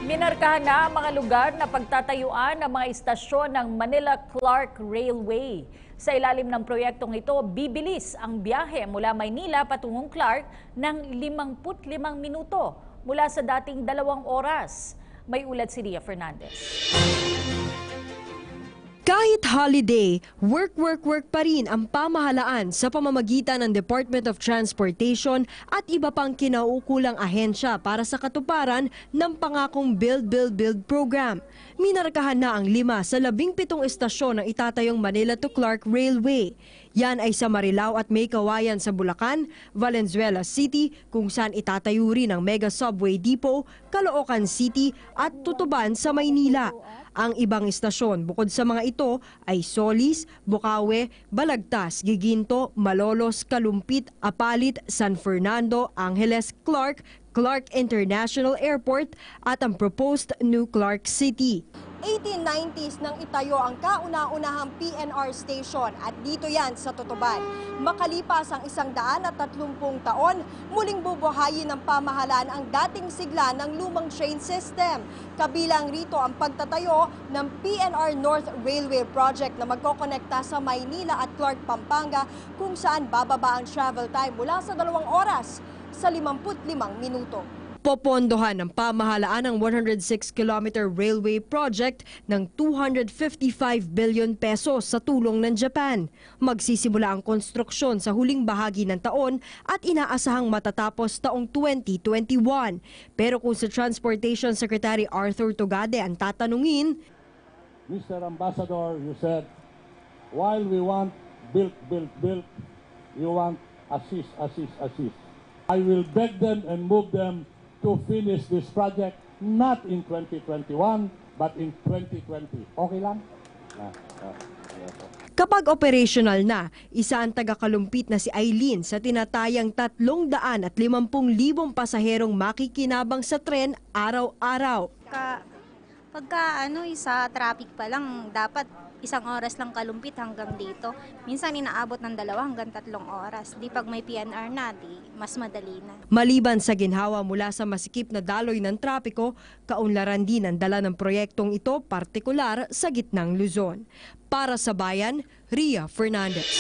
Minarkahan na ang mga lugar na pagtatayuan ng mga istasyon ng Manila-Clark Railway. Sa ilalim ng proyektong ito, bibilis ang biyahe mula Maynila patungong Clark ng 55 minuto mula sa dating 2 oras. May ulat si Ria Fernandez. Kahit holiday, work pa rin ang pamahalaan sa pamamagitan ng Department of Transportation at iba pang kinauukulang ahensya para sa katuparan ng pangakong Build program. Minarkahan na ang 5 sa 17 istasyon ng itatayong Manila to Clark Railway. Yan ay sa Marilao at May Kawayan sa Bulacan, Valenzuela City kung saan itatayo rin ang Mega Subway Depot, Caloocan City at Tutuban sa Maynila. Ang ibang istasyon bukod sa mga ito ay Solis, Bukawe, Balagtas, Giginto, Malolos, Kalumpit, Apalit, San Fernando, Angeles, Clark International Airport at ang proposed new Clark City. 1890s nang itayo ang kauna-unahang PNR station at dito yan sa Tutuban. Makalipas ang 130 taon, muling bubuhayin ng pamahalaan ang dating sigla ng lumang train system. Kabilang rito ang pagtatayo ng PNR North Railway Project na magkokonekta sa Maynila at Clark, Pampanga kung saan bababa ang travel time mula sa 2 oras sa 55 minuto. Popondohan ng pamahalaan ang 106-kilometer railway project ng 255 billion pesos sa tulong ng Japan. Magsisimula ang konstruksyon sa huling bahagi ng taon at inaasahang matatapos taong 2021. Pero kung sa Transportation Secretary Arthur Tugade ang tatanungin, Mr. Ambassador, you said, while we want build, you want assist. I will beg them and move them to finish this project not in 2021 but in 2020. Okay lang? Kapag operational na, isa ang taga-Kalumpit na si Eileen sa tinatayang 350,000 pasaherong makikinabang sa tren araw-araw. Pagka sa traffic pa lang, dapat 1 oras lang Kalumpit hanggang dito. Minsan inaabot ng 2 hanggang 3 oras. Di pag may PNR na, di mas madali na. Maliban sa ginhawa mula sa masikip na daloy ng trapiko, kaunlaran din ang dala ng proyektong ito, partikular sa gitnang Luzon. Para sa Bayan, Ria Fernandez.